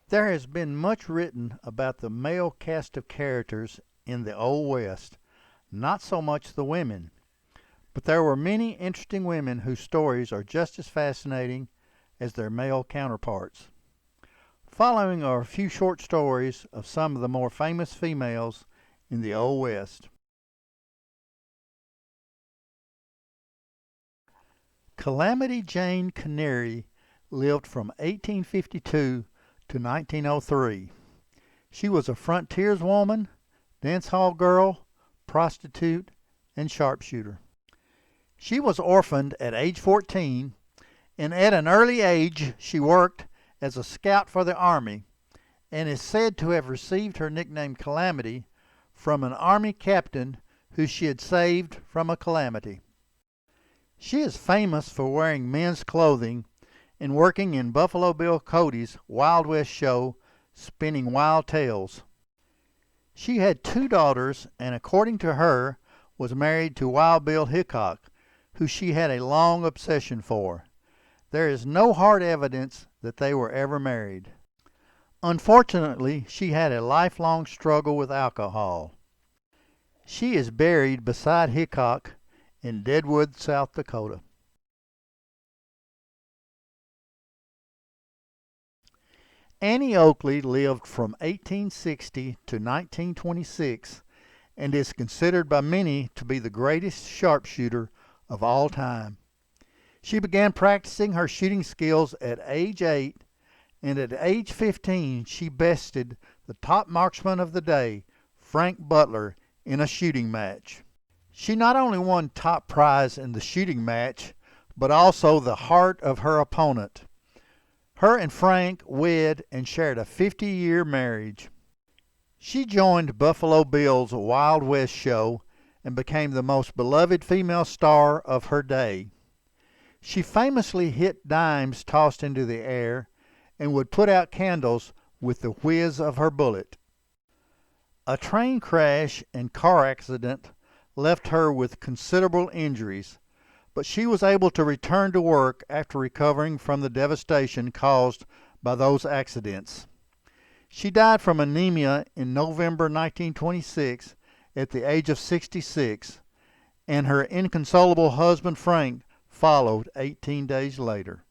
There has been much written about the male cast of characters in the Old West, not so much the women, but there were many interesting women whose stories are just as fascinating as their male counterparts. Following are a few short stories of some of the more famous females in the Old West. Calamity Jane Canary lived from 1852 to 1903. She was a frontierswoman, dance hall girl, prostitute, and sharpshooter. She was orphaned at age 14, and at an early age she worked as a scout for the Army and is said to have received her nickname Calamity from an Army captain who she had saved from a calamity. She is famous for wearing men's clothing and working in Buffalo Bill Cody's Wild West show, spinning wild tales. She had two daughters and, according to her, was married to Wild Bill Hickok, who she had a long obsession for. There is no hard evidence that they were ever married. Unfortunately, she had a lifelong struggle with alcohol. She is buried beside Hickok in Deadwood, South Dakota. Annie Oakley lived from 1860 to 1926 and is considered by many to be the greatest sharpshooter of all time. She began practicing her shooting skills at age 8, and at age 15 she bested the top marksman of the day, Frank Butler, in a shooting match. She not only won top prize in the shooting match, but also the heart of her opponent. Her and Frank wed and shared a 50-year marriage. She joined Buffalo Bill's Wild West show and became the most beloved female star of her day. She famously hit dimes tossed into the air and would put out candles with the whiz of her bullet. A train crash and car accident left her with considerable injuries, but she was able to return to work after recovering from the devastation caused by those accidents. She died from anemia in November 1926 at the age of 66, and her inconsolable husband Frank followed 18 days later.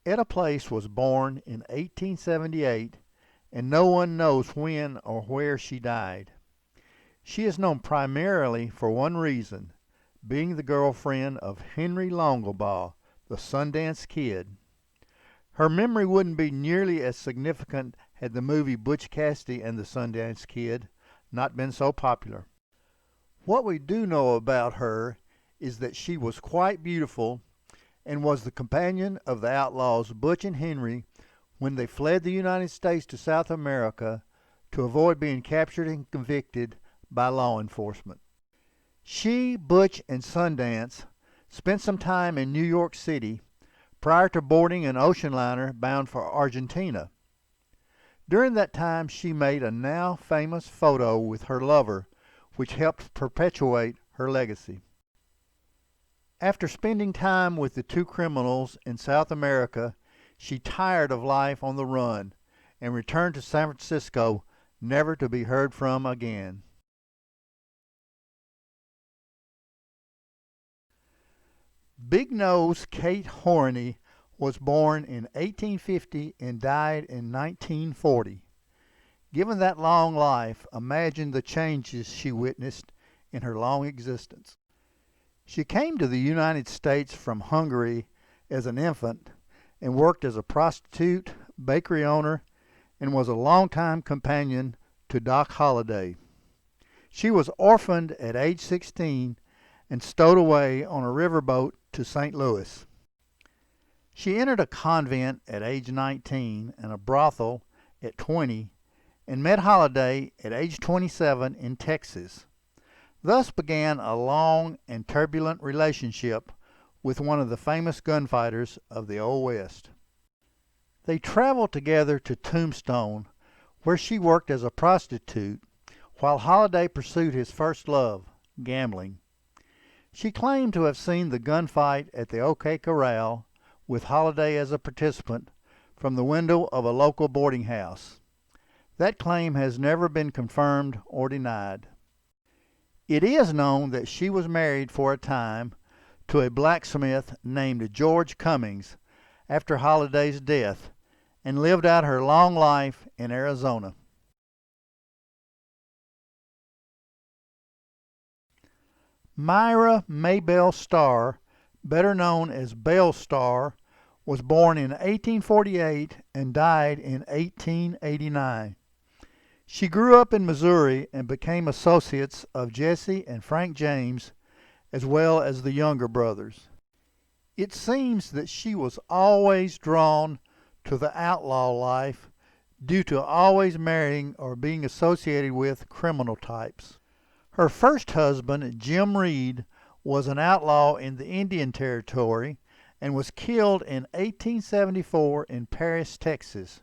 Etta Place was born in 1878, and no one knows when or where she died. She is known primarily for one reason, being the girlfriend of Henry Longabaugh, the Sundance Kid. Her memory wouldn't be nearly as significant had the movie Butch Cassidy and the Sundance Kid not been so popular. What we do know about her is that she was quite beautiful and was the companion of the outlaws Butch and Henry when they fled the United States to South America to avoid being captured and convicted by law enforcement. She, Butch, and Sundance spent some time in New York City prior to boarding an ocean liner bound for Argentina. During that time, she made a now famous photo with her lover, which helped perpetuate her legacy. After spending time with the two criminals in South America, she tired of life on the run and returned to San Francisco, never to be heard from again. Big Nose Kate Horony was born in 1850 and died in 1940. Given that long life, imagine the changes she witnessed in her long existence. She came to the United States from Hungary as an infant and worked as a prostitute, bakery owner, and was a longtime companion to Doc Holliday. She was orphaned at age 16 and stowed away on a riverboat to St. Louis. She entered a convent at age 19 and a brothel at 20 and met Holliday at age 27 in Texas. Thus began a long and turbulent relationship with one of the famous gunfighters of the Old West. They traveled together to Tombstone, where she worked as a prostitute, while Holliday pursued his first love, gambling. She claimed to have seen the gunfight at the OK Corral, with Holiday as a participant from the window of a local boarding house. That claim has never been confirmed or denied. It is known that she was married for a time to a blacksmith named George Cummings after Holiday's death and lived out her long life in Arizona. Myra Maybelle Starr, better known as Belle Starr, was born in 1848 and died in 1889. She grew up in Missouri and became associates of Jesse and Frank James, as well as the younger brothers. It seems that she was always drawn to the outlaw life due to always marrying or being associated with criminal types. Her first husband, Jim Reed, was an outlaw in the Indian Territory and was killed in 1874 in Paris, Texas.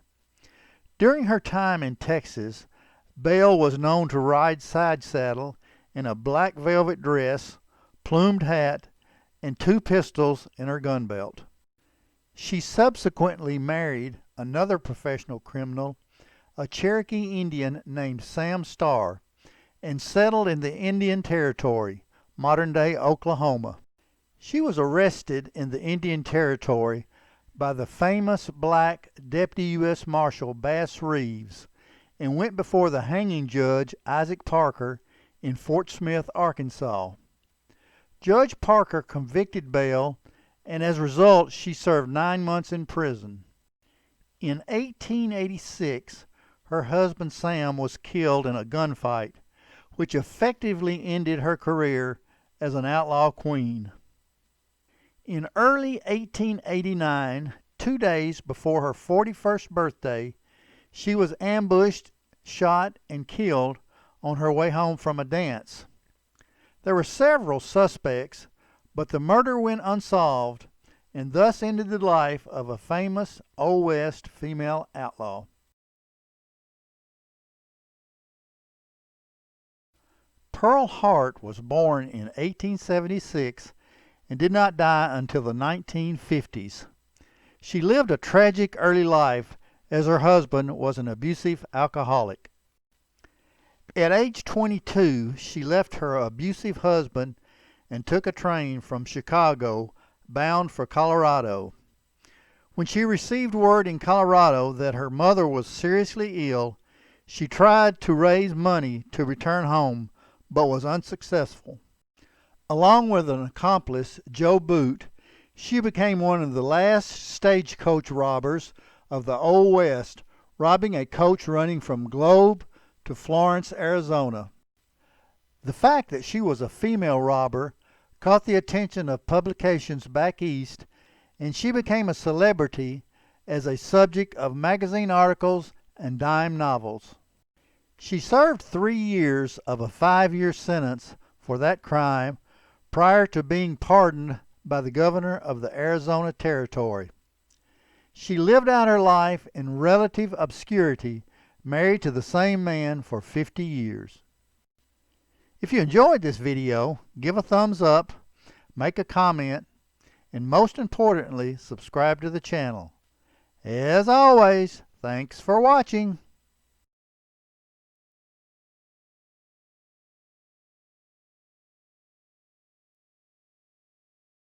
During her time in Texas, Belle was known to ride side saddle in a black velvet dress, plumed hat, and 2 pistols in her gun belt. She subsequently married another professional criminal, a Cherokee Indian named Sam Starr, and settled in the Indian Territory, modern-day Oklahoma. She was arrested in the Indian Territory by the famous black Deputy U.S. Marshal Bass Reeves and went before the hanging judge Isaac Parker in Fort Smith, Arkansas. Judge Parker convicted Belle, and as a result she served 9 months in prison. In 1886, her husband Sam was killed in a gunfight, which effectively ended her career as an outlaw queen. In early 1889, 2 days before her 41st birthday, she was ambushed, shot, and killed on her way home from a dance. There were several suspects, but the murder went unsolved and thus ended the life of a famous Old West female outlaw. Pearl Hart was born in 1876 and did not die until the 1950s. She lived a tragic early life as her husband was an abusive alcoholic. At age 22, she left her abusive husband and took a train from Chicago bound for Colorado. When she received word in Colorado that her mother was seriously ill, she tried to raise money to return home but was unsuccessful. Along with an accomplice, Joe Boot, she became one of the last stagecoach robbers of the Old West, robbing a coach running from Globe to Florence, Arizona. The fact that she was a female robber caught the attention of publications back east, and she became a celebrity as a subject of magazine articles and dime novels. She served 3 years of a 5-year sentence for that crime prior to being pardoned by the governor of the Arizona Territory. She lived out her life in relative obscurity, married to the same man for 50 years. If you enjoyed this video, give a thumbs up, make a comment, and most importantly, subscribe to the channel. As always, thanks for watching.